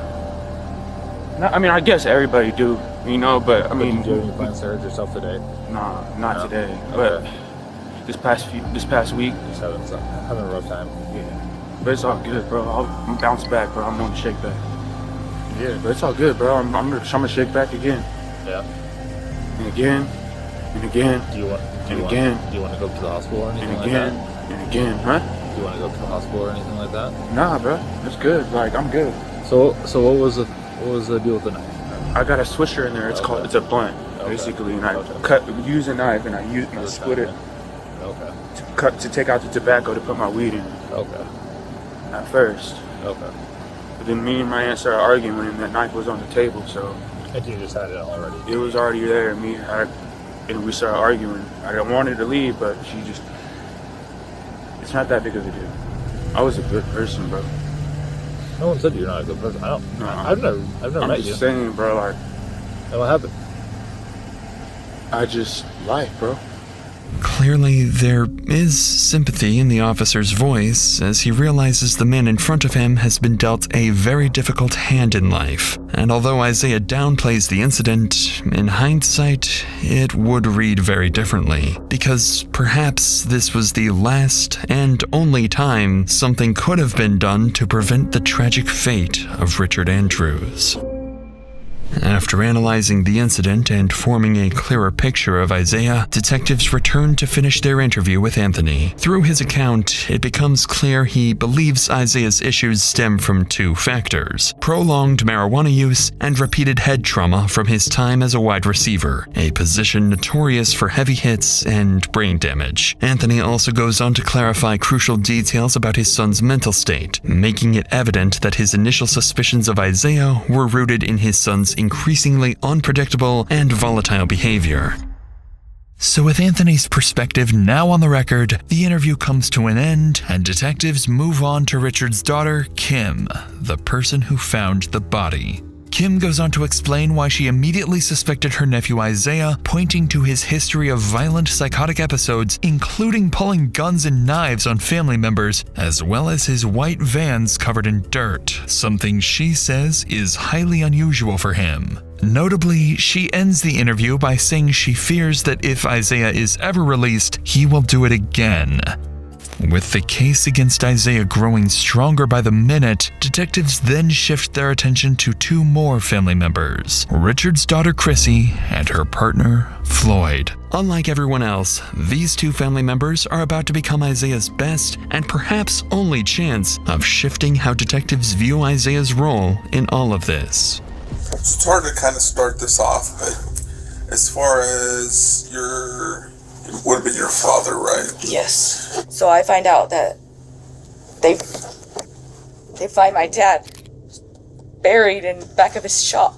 I mean, I guess everybody do, but I mean. Do you have any plans to hurt yourself today? Nah, not today. Okay. But this past week. Just having a rough time. Yeah. But it's all good, bro. I'm bounce back, bro. I'm going to shake back. Yeah, but it's all good, bro. I'm gonna shake back again. Yeah. And again. And again. Do you want to go to the hospital or anything And like again. that? And again, huh? Do you want to go to the hospital or anything like that? Nah, bro. It's good. Like, I'm good. So what was the deal with the knife? I got a swisher in there. It's a blunt, basically, and I use a knife and I split it to take out the tobacco to put my weed in. Okay. At first. Okay. But then me and my aunt started arguing and that knife was on the table, so. And you just had it already? It was already there. And we started arguing. I wanted to leave, but she just. It's not that big of a deal. I was a good person, bro. No one said you're not a good person. I've never met you. I'm just saying, bro, like. And what happened? I just lied, bro. Clearly, there is sympathy in the officer's voice as he realizes the man in front of him has been dealt a very difficult hand in life. And although Isaiah downplays the incident, in hindsight, it would read very differently. Because perhaps this was the last and only time something could have been done to prevent the tragic fate of Richard Andrews. After analyzing the incident and forming a clearer picture of Isaiah, detectives return to finish their interview with Anthony. Through his account, it becomes clear he believes Isaiah's issues stem from two factors: prolonged marijuana use and repeated head trauma from his time as a wide receiver, a position notorious for heavy hits and brain damage. Anthony also goes on to clarify crucial details about his son's mental state, making it evident that his initial suspicions of Isaiah were rooted in his son's increasingly unpredictable and volatile behavior. So with Anthony's perspective now on the record, the interview comes to an end and detectives move on to Richard's daughter, Kim, the person who found the body. Kim goes on to explain why she immediately suspected her nephew Isaiah, pointing to his history of violent psychotic episodes, including pulling guns and knives on family members, as well as his white vans covered in dirt, something she says is highly unusual for him. Notably, she ends the interview by saying she fears that if Isaiah is ever released, he will do it again. With the case against Isaiah growing stronger by the minute, detectives then shift their attention to two more family members, Richard's daughter Chrissy and her partner Floyd. Unlike everyone else, these two family members are about to become Isaiah's best and perhaps only chance of shifting how detectives view Isaiah's role in all of this. It's hard to kind of start this off, but as far as it would have been your father, right? Yes. So I find out that they find my dad buried in the back of his shop.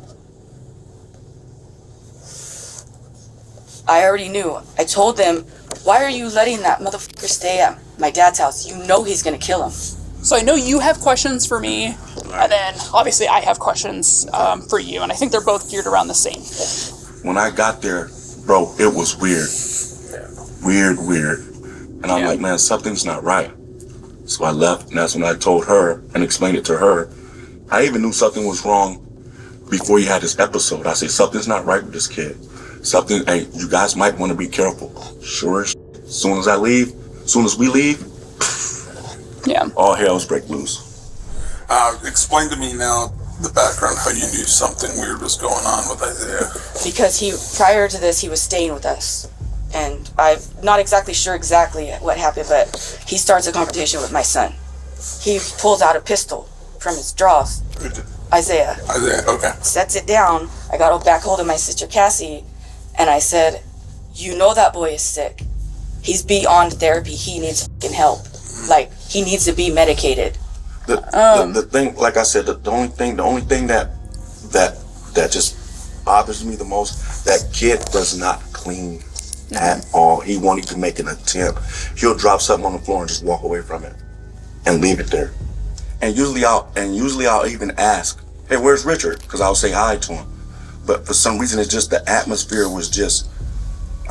I already knew. I told them, why are you letting that motherfucker stay at my dad's house? You know he's gonna kill him. So I know you have questions for me, and then obviously I have questions for you, and I think they're both geared around the same. When I got there, bro, it was weird. Weird. And I'm like, man, something's not right. So I left, and that's when I told her and explained it to her. I even knew something was wrong before you had this episode. I said, something's not right with this kid. Hey, you guys might want to be careful. Sure as soon as we leave, all hell's break loose. Explain to me now the background, how you knew something weird was going on with Isaiah. Because prior to this, he was staying with us. And I'm not exactly sure what happened, but he starts a confrontation with my son. He pulls out a pistol from his drawers. Isaiah, okay. Sets it down. I got back hold of my sister Cassie, and I said, you know that boy is sick. He's beyond therapy. He needs fucking help. Like, he needs to be medicated. The thing, like I said, the only thing that just bothers me the most, that kid does not clean at all. He won't even make an attempt. He'll drop something on the floor and just walk away from it and leave it there. And usually I'll even ask, hey, where's Richard? Because I'll say hi to him. But for some reason, it's just the atmosphere was just,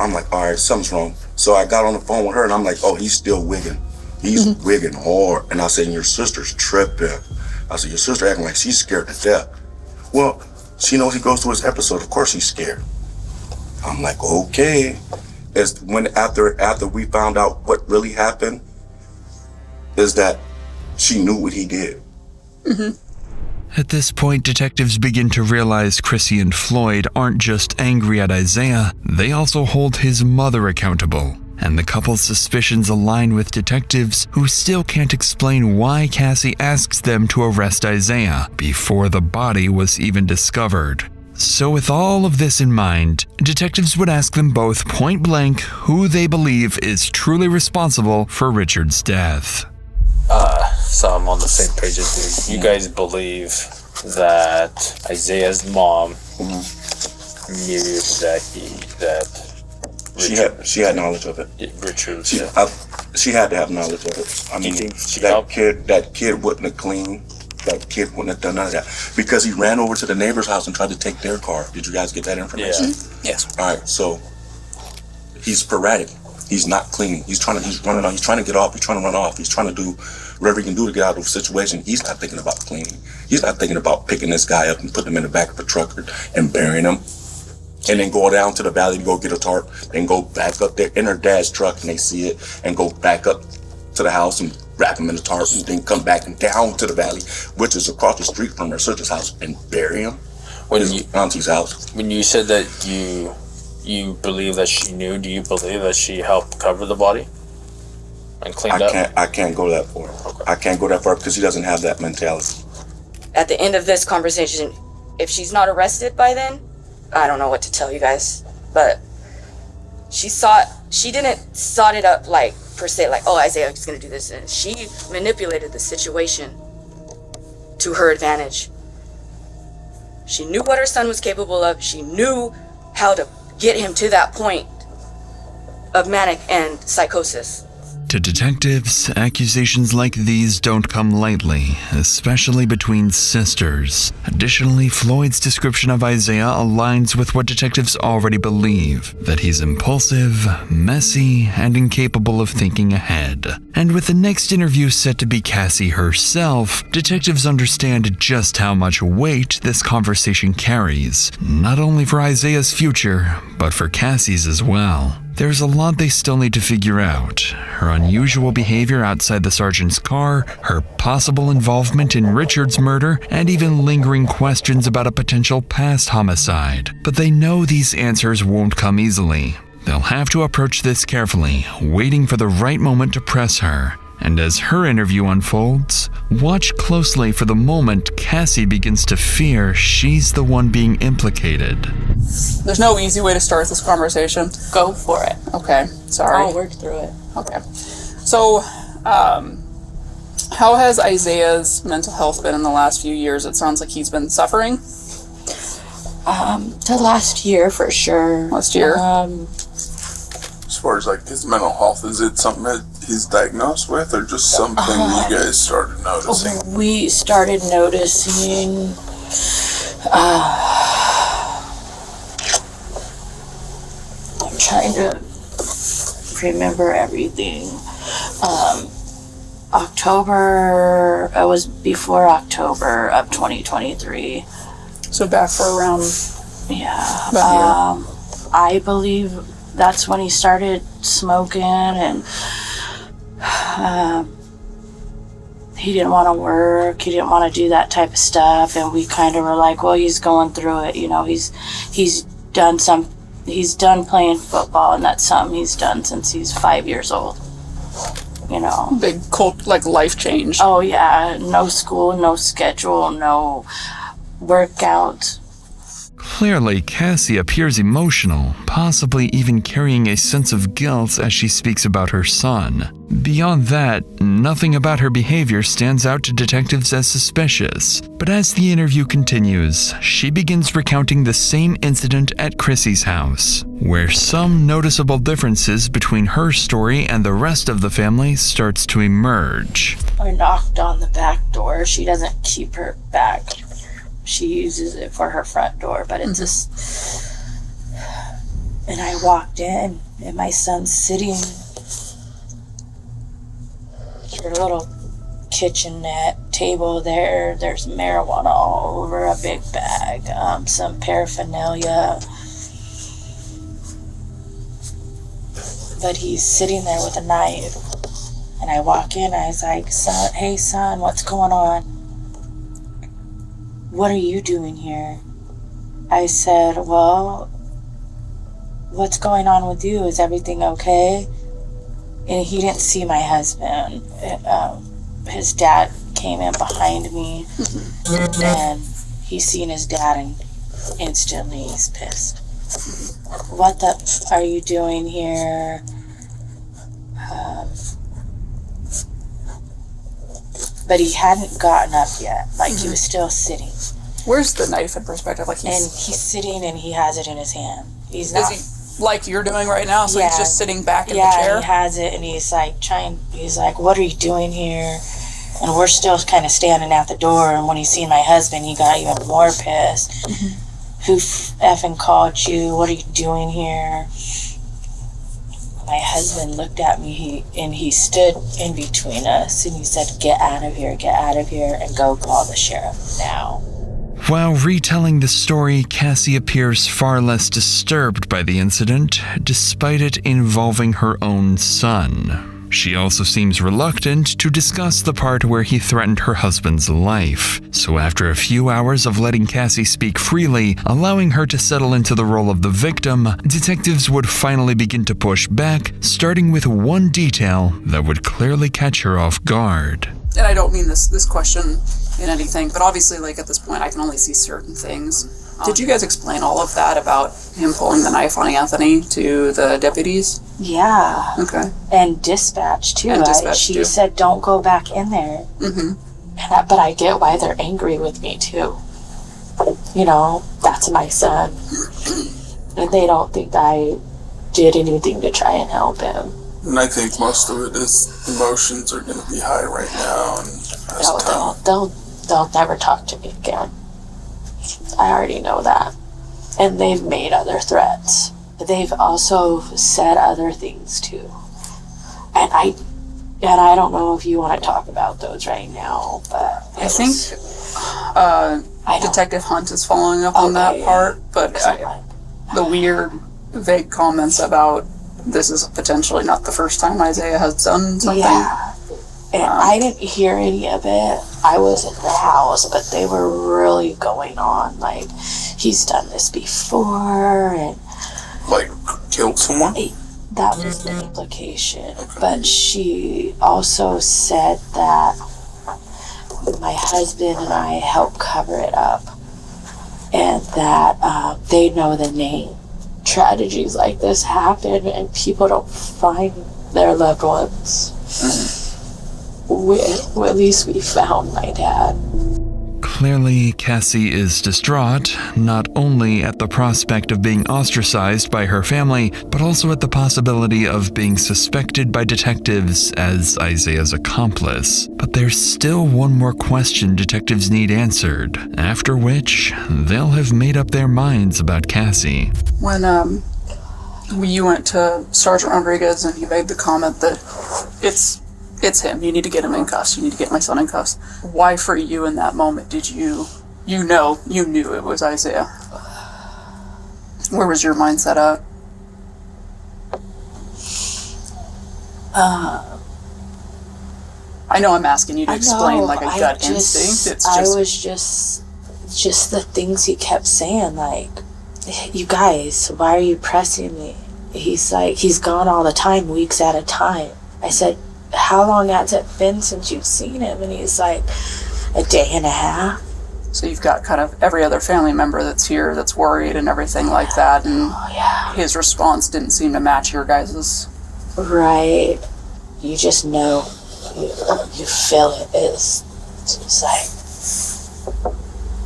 I'm like, all right, something's wrong. So I got on the phone with her and I'm like, oh, he's still wigging. He's wigging hard. And I said, your sister's tripping. I said, your sister acting like she's scared to death. Well, she knows he goes through his episode. Of course he's scared. I'm like, okay. It's when after we found out what really happened, is that she knew what he did. At this point, detectives begin to realize Chrissy and Floyd aren't just angry at Isaiah, they also hold his mother accountable. And the couple's suspicions align with detectives who still can't explain why Cassie asks them to arrest Isaiah before the body was even discovered. So with all of this in mind, detectives would ask them both point blank who they believe is truly responsible for Richard's death. So I'm on the same page as you. You guys believe that Isaiah's mom knew that she had knowledge of it. Richard. She had to have knowledge of it. I mean, that kid wouldn't have cleaned. That kid wouldn't have done none of that because he ran over to the neighbor's house and tried to take their car. Did you guys get that information? Yeah. Yes. All right. So he's sporadic. He's not cleaning. He's trying to get off. He's trying to run off. He's trying to do whatever he can do to get out of the situation. He's not thinking about cleaning. He's not thinking about picking this guy up and putting him in the back of a truck and burying him. And then go down to the valley to go get a tarp, then go back up there in her dad's truck and they see it and go back up to the house and wrap him in the tarp and then come back and down to the valley, which is across the street from her sister's house, and bury him in his auntie's house. When you said that you believe that she knew, do you believe that she helped cover the body and cleaned up? I can't go that far. Okay. I can't go that far because he doesn't have that mentality. At the end of this conversation, if she's not arrested by then, I don't know what to tell you guys, but she didn't sort it up like per se, like, oh, Isaiah is going to do this. And she manipulated the situation to her advantage. She knew what her son was capable of. She knew how to get him to that point of manic and psychosis. To detectives, accusations like these don't come lightly, especially between sisters. Additionally, Floyd's description of Isaiah aligns with what detectives already believe, that he's impulsive, messy, and incapable of thinking ahead. And with the next interview set to be Cassie herself, detectives understand just how much weight this conversation carries, not only for Isaiah's future, but for Cassie's as well. There's a lot they still need to figure out. Her unusual behavior outside the sergeant's car, her possible involvement in Richard's murder, and even lingering questions about a potential past homicide. But they know these answers won't come easily. They'll have to approach this carefully, waiting for the right moment to press her. And as her interview unfolds, watch closely for the moment Cassie begins to fear she's the one being implicated. There's no easy way to start this conversation. Go for it. Okay, sorry. I'll work through it. Okay. So, how has Isaiah's mental health been in the last few years? It sounds like he's been suffering. The last year for sure. Last year? As far as like his mental health, is it something that he's diagnosed with or just something you guys started noticing? We started noticing I'm trying to remember everything. October, it was before October of 2023. So back for around I believe that's when he started smoking, and he didn't want to work, he didn't want to do that type of stuff, and we kind of were like, well, he's going through it, you know, he's done playing football, and that's something he's done since he's 5 years old, you know. Big life change. Oh yeah, no school, no schedule, no workout. Clearly, Cassie appears emotional, possibly even carrying a sense of guilt as she speaks about her son. Beyond that, nothing about her behavior stands out to detectives as suspicious. But as the interview continues, she begins recounting the same incident at Chrissy's house, where some noticeable differences between her story and the rest of the family starts to emerge. I knocked on the back door. She doesn't keep her back. She uses it for her front door, but it's just... And I walked in, and my son's sitting at her little kitchenette table there. There's marijuana all over a big bag, some paraphernalia. But he's sitting there with a knife. And I walk in, I was like, hey son, what's going on? what are you doing here? I said, well, what's going on with you? Is everything okay? And he didn't see my husband. His dad came in behind me, and he's seen his dad, and instantly he's pissed. What the are you doing here? But he hadn't gotten up yet. Like, he was still sitting. Where's the knife in perspective? Like, And he's sitting and he has it in his hand. He's not. Is he like you're doing right now? So he's just sitting back in the Yeah, chair? he has it, and he's like he's like, what are you doing here? And we're still kind of standing at the door, and when he seen my husband, he got even more pissed. Who effing called you? What are you doing here? My husband looked at me, and he stood in between us, and he said, get out of here, and go call the sheriff now. While retelling the story, Cassie appears far less disturbed by the incident, despite it involving her own son. She also seems reluctant to discuss the part where he threatened her husband's life. So after a few hours of letting Cassie speak freely, allowing her to settle into the role of the victim, detectives would finally begin to push back, starting with one detail that would clearly catch her off guard. And I don't mean this question in anything, but obviously, like, at this point, I can only see certain things. Did you guys explain all of that about him pulling the knife on Anthony to the deputies? Yeah. Okay. And dispatch, too. And dispatch, she too. said, don't go back in there. But I get why they're angry with me, too. You know, that's my son. And they don't think I did anything to try and help him. And I think most of it is emotions are going to be high right now. And They'll never talk to me again. I already know that. And they've made other threats. They've also said other things too. And I don't know if you want to talk about those right now, but I think Detective Hunt is following up on that part, but the weird, vague comments about this is potentially not the first time Isaiah has done something. Yeah. And I didn't hear any of it. I was in the house, but they were really going on. Like, he's done this before, and like killed someone. That was the implication. But she also said that my husband and I helped cover it up, and that they know the name. Tragedies like this happen, and people don't find their loved ones. At least we found my dad. Clearly, Cassie is distraught, not only at the prospect of being ostracized by her family, but also at the possibility of being suspected by detectives as Isaiah's accomplice. But there's still one more question detectives need answered, after which they'll have made up their minds about Cassie. When you went to Sergeant Rodriguez and he made the comment that it's him, you need to get him in cuffs, you need to get my son in cuffs. Why for you in that moment did you knew it was Isaiah? Where was your mindset at? I know I'm asking you to explain like a gut instinct. It's just... I was just the things he kept saying, like, you guys, why are you pressing me? He's like, he's gone all the time, weeks at a time. I said, how long has it been since you've seen him? And he's like, a day and a half. So you've got kind of every other family member that's here that's worried and everything like that, and his response didn't seem to match your guys's. Right. You just know. You feel it. It's just like...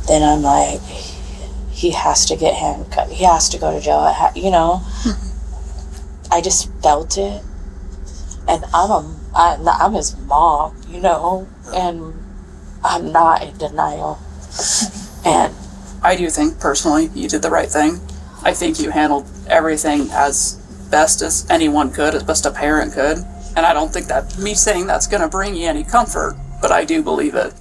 Then I'm like, he has to get handcuffed. He has to go to jail. You know? I just felt it. And I'm his mom, you know? And I'm not in denial. And I do think, personally, you did the right thing. I think you handled everything as best as anyone could, as best a parent could. And I don't think that me saying that's going to bring you any comfort, but I do believe it.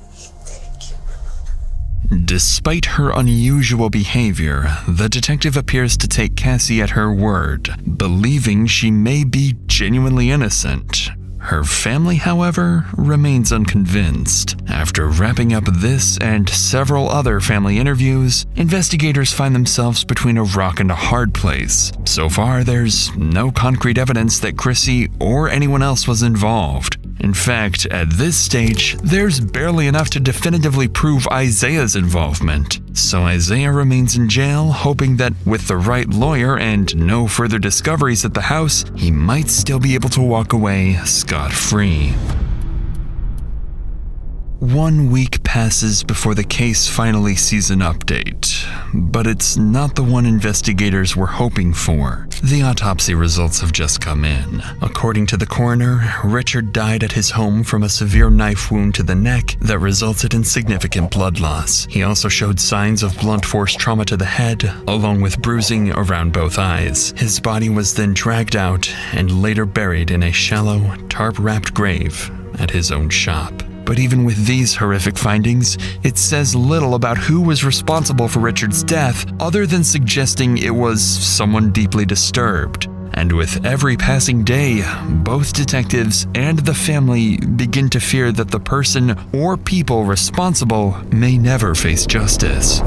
Despite her unusual behavior, the detective appears to take Cassie at her word, believing she may be genuinely innocent. Her family, however, remains unconvinced. After wrapping up this and several other family interviews, investigators find themselves between a rock and a hard place. So far, there's no concrete evidence that Chrissy or anyone else was involved. In fact, at this stage, there's barely enough to definitively prove Isaiah's involvement. So Isaiah remains in jail, hoping that with the right lawyer and no further discoveries at the house, he might still be able to walk away scot-free. 1 week passes before the case finally sees an update, but it's not the one investigators were hoping for. The autopsy results have just come in. According to the coroner, Richard died at his home from a severe knife wound to the neck that resulted in significant blood loss. He also showed signs of blunt force trauma to the head, along with bruising around both eyes. His body was then dragged out and later buried in a shallow, tarp-wrapped grave at his own shop. But even with these horrific findings, it says little about who was responsible for Richard's death, other than suggesting it was someone deeply disturbed. And with every passing day, both detectives and the family begin to fear that the person or people responsible may never face justice.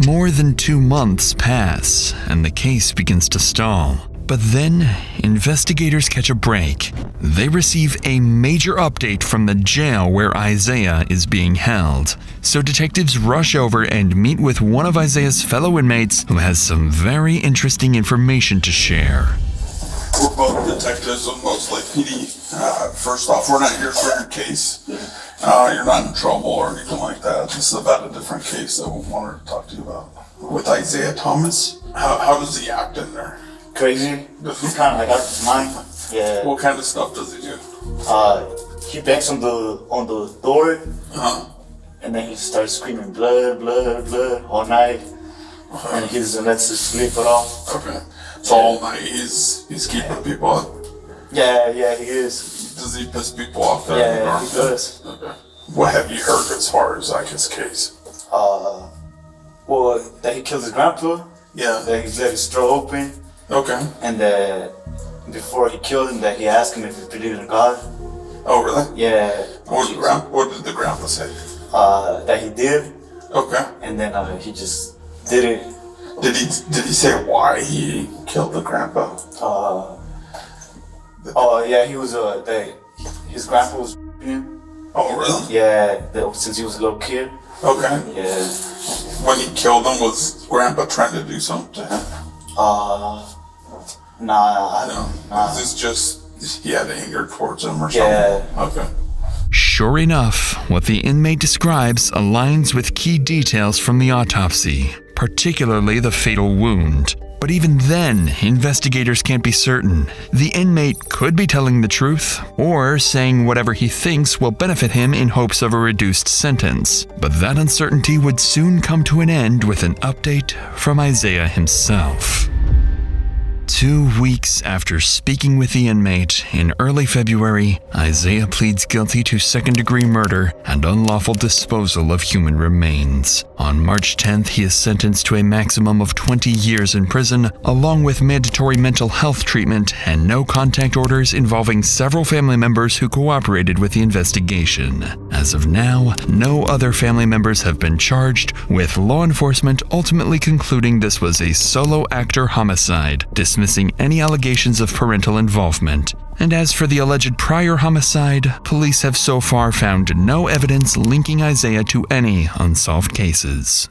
More than 2 months pass, and the case begins to stall. But then, investigators catch a break. They receive a major update from the jail where Isaiah is being held. So detectives rush over and meet with one of Isaiah's fellow inmates who has some very interesting information to share. We're both detectives with Mostly PD. First off, we're not here for your case. You're not in trouble or anything like that. This is about a different case that we wanted to talk to you about. With Isaiah Thomas, how does he act in there? Crazy. He's kind of like out of his mind. Yeah. What kind of stuff does he do? He bangs on the door, and then he starts screaming blood, blood, blood all night, and he doesn't let us sleep at all. Okay. So all night he's keeping people up. Yeah, he is. Does he piss people off? Yeah, he does. Okay. What have you heard as far as like his case? Well, that he killed his grandpa. Yeah. That he let his throat open. Okay. And that before he killed him, that he asked him if he believed in God. Oh, really? Yeah. What did the grandpa say? That he did. Okay. And then he just did it. Did he say why he killed the grandpa? Yeah, he was his grandpa was him. Oh, really? Yeah, since he was a little kid. Okay. Yeah. When he killed him, was grandpa trying to do something to him? Nah. Is this just he had anger towards him or something? Yeah. Okay. Sure enough, what the inmate describes aligns with key details from the autopsy, particularly the fatal wound. But even then, investigators can't be certain. The inmate could be telling the truth, or saying whatever he thinks will benefit him in hopes of a reduced sentence. But that uncertainty would soon come to an end with an update from Isaiah himself. 2 weeks after speaking with the inmate in early February, Isaiah pleads guilty to second-degree murder and unlawful disposal of human remains. On March 10th, he is sentenced to a maximum of 20 years in prison, along with mandatory mental health treatment and no-contact orders involving several family members who cooperated with the investigation. As of now, no other family members have been charged, with law enforcement ultimately concluding this was a solo actor homicide, dismissing any allegations of parental involvement. And as for the alleged prior homicide, police have so far found no evidence linking Isaiah to any unsolved cases.